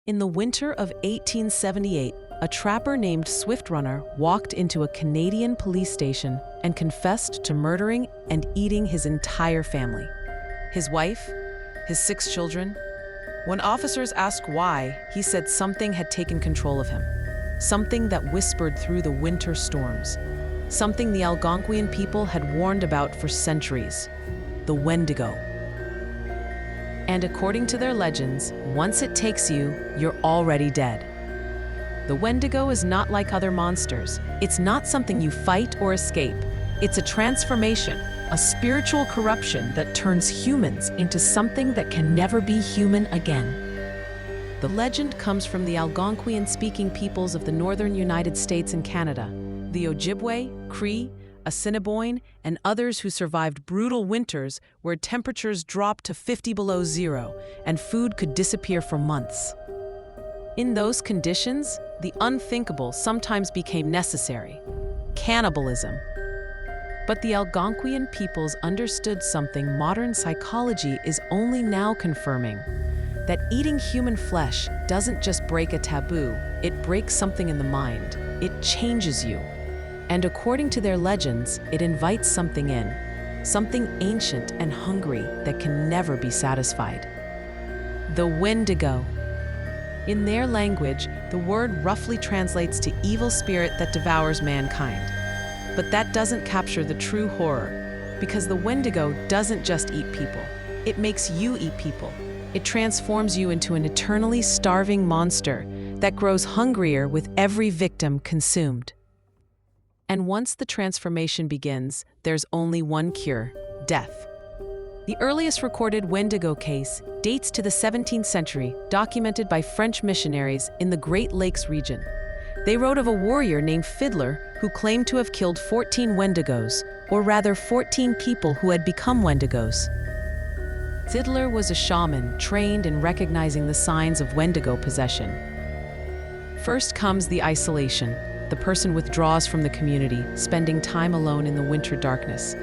In the winter of 1878, a trapper named Swiftrunner walked into a Canadian police station and confessed to murdering and eating his entire family. His wife, his 6 children. When officers asked why, he said something had taken control of him. Something that whispered through the winter storms. Something the Algonquian people had warned about for centuries. The Wendigo. And according to their legends, once it takes you, you're already dead. The Wendigo is not like other monsters. It's not something you fight or escape. It's a transformation, a spiritual corruption that turns humans into something that can never be human again. The legend comes from the Algonquian-speaking peoples of the northern United States and Canada, the Ojibwe, Cree, Assiniboine, and others who survived brutal winters where temperatures dropped to 50 below zero and food could disappear for months. In those conditions, the unthinkable sometimes became necessary: cannibalism. But the Algonquian peoples understood something modern psychology is only now confirming: that eating human flesh doesn't just break a taboo, it breaks something in the mind. It changes you. And according to their legends, it invites something in, something ancient and hungry that can never be satisfied. The Wendigo. In their language, the word roughly translates to evil spirit that devours mankind. But that doesn't capture the true horror, because the Wendigo doesn't just eat people. It makes you eat people. It transforms you into an eternally starving monster that grows hungrier with every victim consumed. And once the transformation begins, there's only one cure: death. The earliest recorded Wendigo case dates to the 17th century, documented by French missionaries in the Great Lakes region. They wrote of a warrior named Fiddler who claimed to have killed 14 Wendigos, or rather 14 people who had become Wendigos. Fiddler was a shaman trained in recognizing the signs of Wendigo possession. First comes the isolation. The person withdraws from the community, spending time alone in the winter darkness.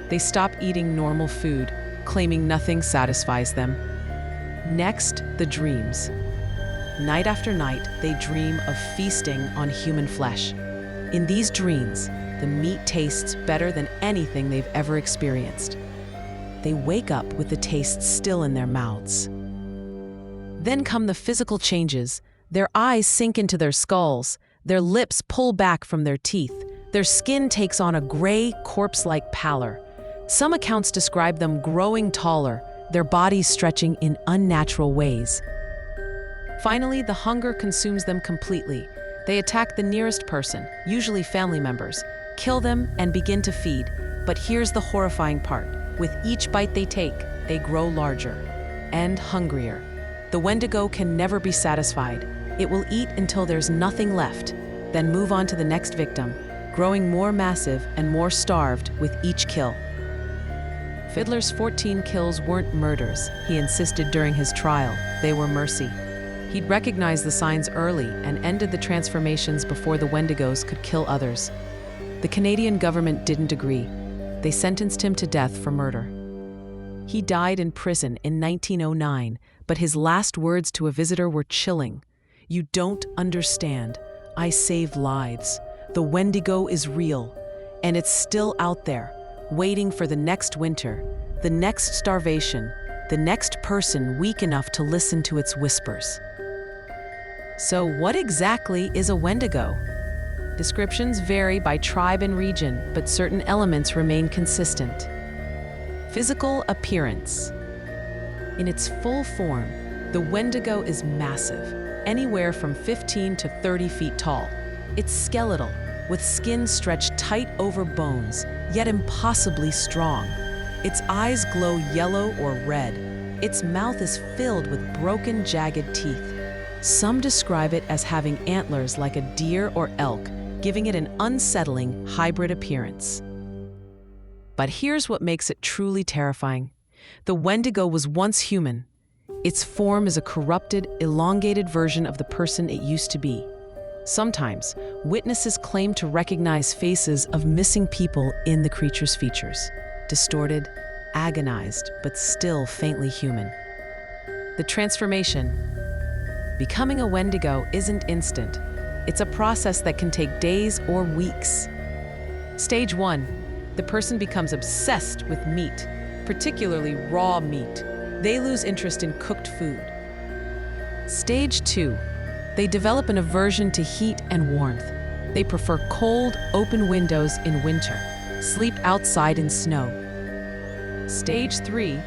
They stop eating normal food, claiming nothing satisfies them. Next, the dreams. Night after night, they dream of feasting on human flesh. In these dreams, the meat tastes better than anything they've ever experienced. They wake up with the taste still in their mouths. Then come the physical changes. Their eyes sink into their skulls. Their lips pull back from their teeth. Their skin takes on a gray, corpse-like pallor. Some accounts describe them growing taller, their bodies stretching in unnatural ways. Finally, the hunger consumes them completely. They attack the nearest person, usually family members, kill them, and begin to feed. But here's the horrifying part. With each bite they take, they grow larger and hungrier. The Wendigo can never be satisfied. It will eat until there's nothing left, then move on to the next victim, growing more massive and more starved with each kill. Fiddler's 14 kills weren't murders, he insisted during his trial. They were mercy. He'd recognized the signs early and ended the transformations before the Wendigos could kill others. The Canadian government didn't agree. They sentenced him to death for murder. He died in prison in 1909, but his last words to a visitor were chilling. "You don't understand. I save lives. The Wendigo is real, and it's still out there, waiting for the next winter, the next starvation, the next person weak enough to listen to its whispers." So what exactly is a Wendigo? Descriptions vary by tribe and region, but certain elements remain consistent. Physical appearance. In its full form, the Wendigo is massive, anywhere from 15 to 30 feet tall. It's skeletal, with skin stretched tight over bones, yet impossibly strong. Its eyes glow yellow or red. Its mouth is filled with broken, jagged teeth. Some describe it as having antlers like a deer or elk, giving it an unsettling hybrid appearance. But here's what makes it truly terrifying. The Wendigo was once human. Its form is a corrupted, elongated version of the person it used to be. Sometimes, witnesses claim to recognize faces of missing people in the creature's features. Distorted, agonized, but still faintly human. The transformation. Becoming a Wendigo isn't instant. It's a process that can take days or weeks. Stage 1. The person becomes obsessed with meat, particularly raw meat. They lose interest in cooked food. Stage 2. They develop an aversion to heat and warmth. They prefer cold, open windows in winter, sleep outside in snow. Stage 3.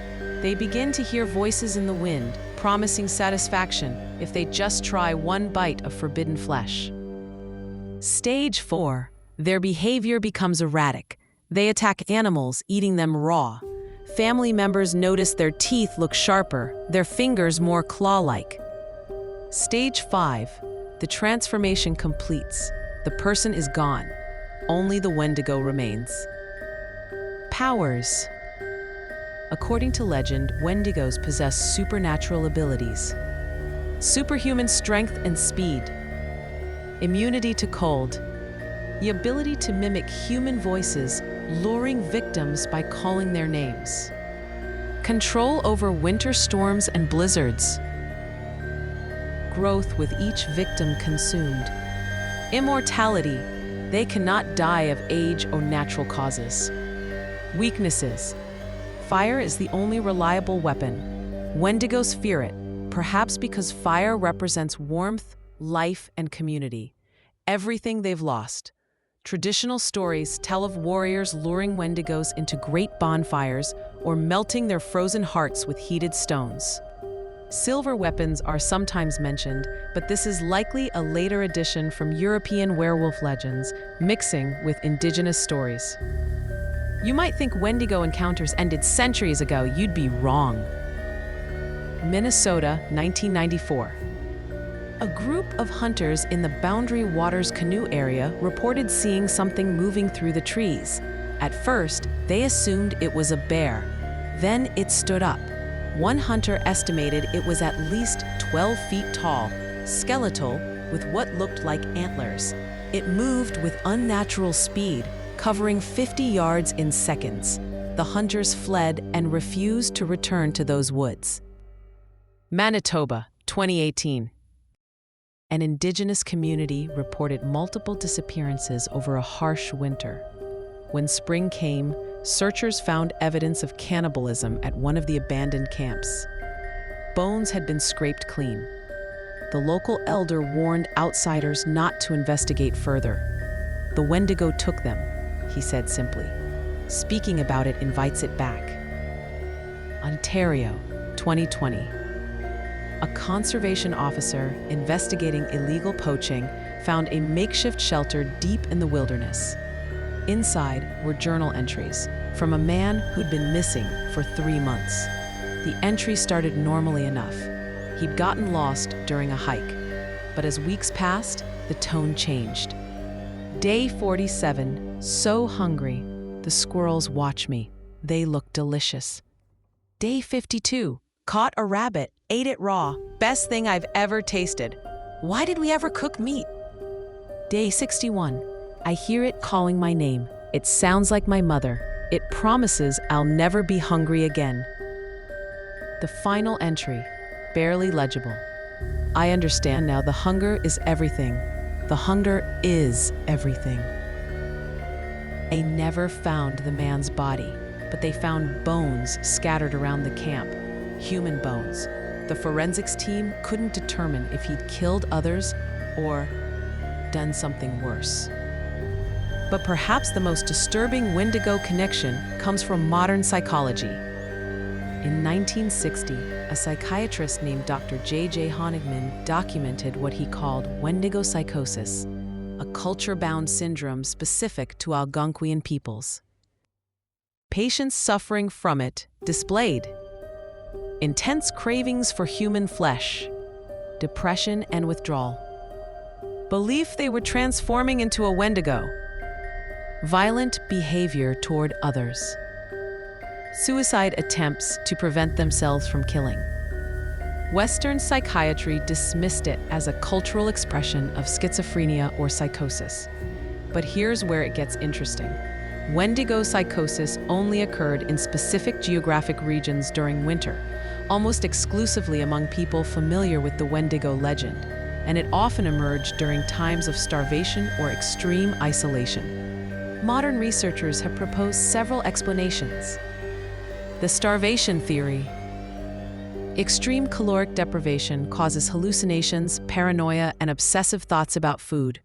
They begin to hear voices in the wind, promising satisfaction if they just try one bite of forbidden flesh. Stage 4. Their behavior becomes erratic. They attack animals, eating them raw. Family members notice their teeth look sharper, their fingers more claw-like. Stage 5. The transformation completes. The person is gone. Only the Wendigo remains. Powers. According to legend, Wendigos possess supernatural abilities. Superhuman strength and speed. Immunity to cold. The ability to mimic human voices, luring victims by calling their names. Control over winter storms and blizzards. Growth with each victim consumed. Immortality. They cannot die of age or natural causes. Weaknesses. Fire is the only reliable weapon. Wendigos fear it, perhaps because fire represents warmth, life, and community. Everything they've lost. Traditional stories tell of warriors luring Wendigos into great bonfires or melting their frozen hearts with heated stones. Silver weapons are sometimes mentioned, but this is likely a later addition from European werewolf legends, mixing with indigenous stories. You might think Wendigo encounters ended centuries ago. You'd be wrong. Minnesota, 1994. A group of hunters in the Boundary Waters canoe area reported seeing something moving through the trees. At first, they assumed it was a bear. Then it stood up. One hunter estimated it was at least 12 feet tall, skeletal, with what looked like antlers. It moved with unnatural speed, covering 50 yards in seconds. The hunters fled and refused to return to those woods. Manitoba, 2018. An indigenous community reported multiple disappearances over a harsh winter. When spring came, searchers found evidence of cannibalism at one of the abandoned camps. Bones had been scraped clean. The local elder warned outsiders not to investigate further. The Wendigo took them, he said simply. Speaking about it invites it back. Ontario, 2020. A conservation officer investigating illegal poaching found a makeshift shelter deep in the wilderness. Inside were journal entries from a man who'd been missing for 3 months. The entry started normally enough. He'd gotten lost during a hike. But as weeks passed, the tone changed. Day 47, so hungry, the squirrels watch me. They look delicious. Day 52, caught a rabbit, ate it raw. Best thing I've ever tasted. Why did we ever cook meat? Day 61, I hear it calling my name. It sounds like my mother. It promises I'll never be hungry again. The final entry, barely legible. I understand now, the hunger is everything. The hunger is everything. They never found the man's body, but they found bones scattered around the camp, human bones. The forensics team couldn't determine if he'd killed others or done something worse. But perhaps the most disturbing Wendigo connection comes from modern psychology. In 1960, a psychiatrist named Dr. J.J. Honigman documented what he called Wendigo psychosis, a culture-bound syndrome specific to Algonquian peoples. Patients suffering from it displayed intense cravings for human flesh, depression and withdrawal, belief they were transforming into a Wendigo, violent behavior toward others, suicide attempts to prevent themselves from killing. Western psychiatry dismissed it as a cultural expression of schizophrenia or psychosis. But here's where it gets interesting. Wendigo psychosis only occurred in specific geographic regions during winter. almost exclusively among people familiar with the Wendigo legend, and it often emerged during times of starvation or extreme isolation. Modern researchers have proposed several explanations. The starvation theory. Extreme caloric deprivation causes hallucinations, paranoia, and obsessive thoughts about food.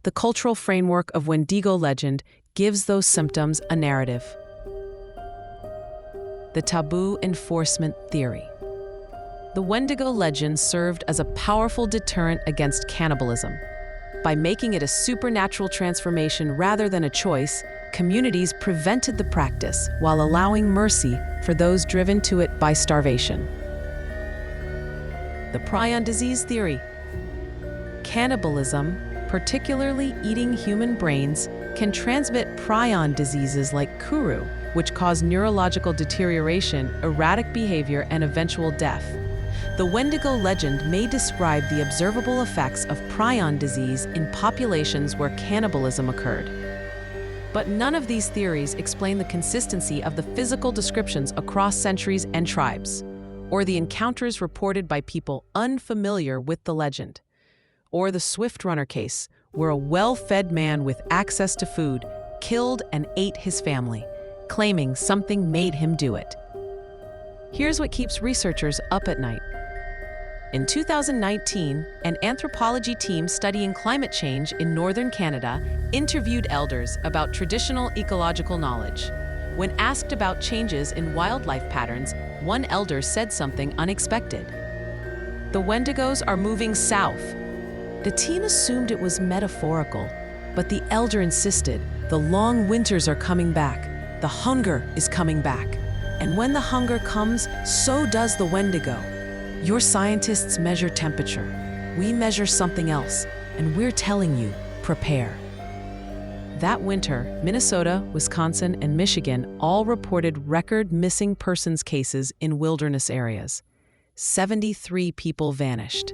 The cultural framework of Wendigo legend gives those symptoms a narrative. The taboo enforcement theory. The Wendigo legend served as a powerful deterrent against cannibalism. By making it a supernatural transformation rather than a choice, communities prevented the practice while allowing mercy for those driven to it by starvation. The prion disease theory. Cannibalism, particularly eating human brains, can transmit prion diseases like kuru, which cause neurological deterioration, erratic behavior, and eventual death. The Wendigo legend may describe the observable effects of prion disease in populations where cannibalism occurred. But none of these theories explain the consistency of the physical descriptions across centuries and tribes, or the encounters reported by people unfamiliar with the legend, or the Swift Runner case, where a well-fed man with access to food killed and ate his family, claiming something made him do it. Here's what keeps researchers up at night. In 2019, an anthropology team studying climate change in northern Canada interviewed elders about traditional ecological knowledge. When asked about changes in wildlife patterns, one elder said something unexpected. "The Wendigos are moving south." The team assumed it was metaphorical, but the elder insisted, "The long winters are coming back. The hunger is coming back. And when the hunger comes, so does the Wendigo. Your scientists measure temperature. We measure something else, and we're telling you, prepare." That winter, Minnesota, Wisconsin, and Michigan all reported record missing persons cases in wilderness areas. 73 people vanished,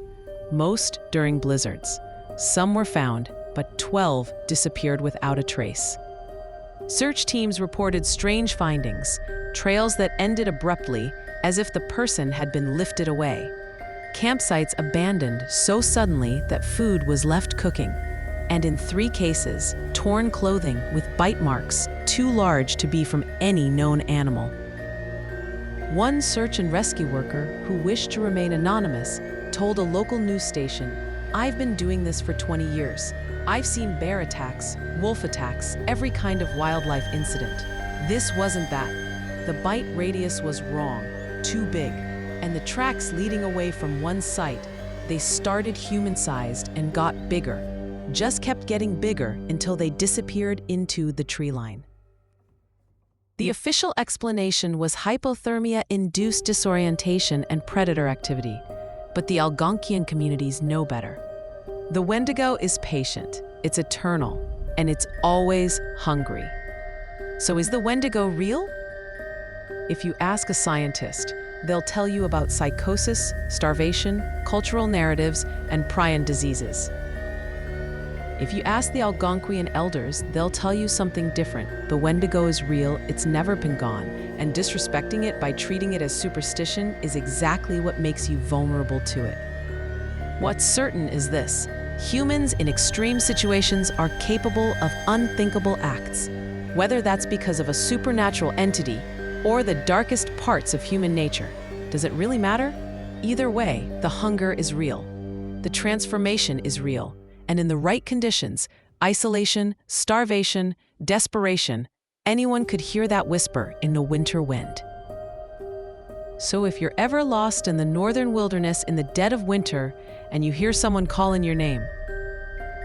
most during blizzards. Some were found, but 12 disappeared without a trace. Search teams reported strange findings, trails that ended abruptly, as if the person had been lifted away. Campsites abandoned so suddenly that food was left cooking. And in 3 cases, torn clothing with bite marks too large to be from any known animal. One search and rescue worker, who wished to remain anonymous, told a local news station, "I've been doing this for 20 years. I've seen bear attacks, wolf attacks, every kind of wildlife incident. This wasn't that. The bite radius was wrong, too big, and the tracks leading away from one site, they started human-sized and got bigger, just kept getting bigger until they disappeared into the tree line." The official explanation was hypothermia-induced disorientation and predator activity, but the Algonquian communities know better. The Wendigo is patient, it's eternal, and it's always hungry. So is the Wendigo real? If you ask a scientist, they'll tell you about psychosis, starvation, cultural narratives, and prion diseases. If you ask the Algonquian elders, they'll tell you something different. The Wendigo is real, it's never been gone, and disrespecting it by treating it as superstition is exactly what makes you vulnerable to it. What's certain is this: humans in extreme situations are capable of unthinkable acts, whether that's because of a supernatural entity or the darkest parts of human nature. Does it really matter? Either way, the hunger is real. The transformation is real. And in the right conditions, isolation, starvation, desperation, anyone could hear that whisper in the winter wind. So if you're ever lost in the northern wilderness in the dead of winter and you hear someone calling your name,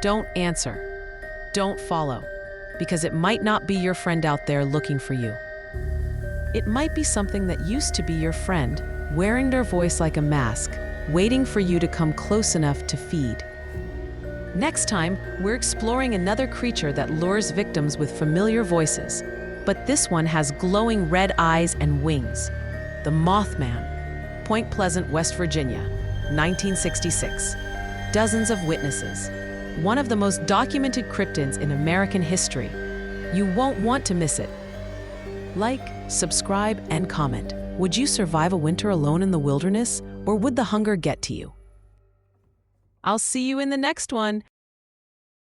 don't answer. Don't follow, because it might not be your friend out there looking for you. It might be something that used to be your friend, wearing their voice like a mask, waiting for you to come close enough to feed. Next time, we're exploring another creature that lures victims with familiar voices, but this one has glowing red eyes and wings. The Mothman, Point Pleasant, West Virginia, 1966. Dozens of witnesses. One of the most documented cryptids in American history. You won't want to miss it. Like, subscribe, and comment. Would you survive a winter alone in the wilderness, or would the hunger get to you? I'll see you in the next one.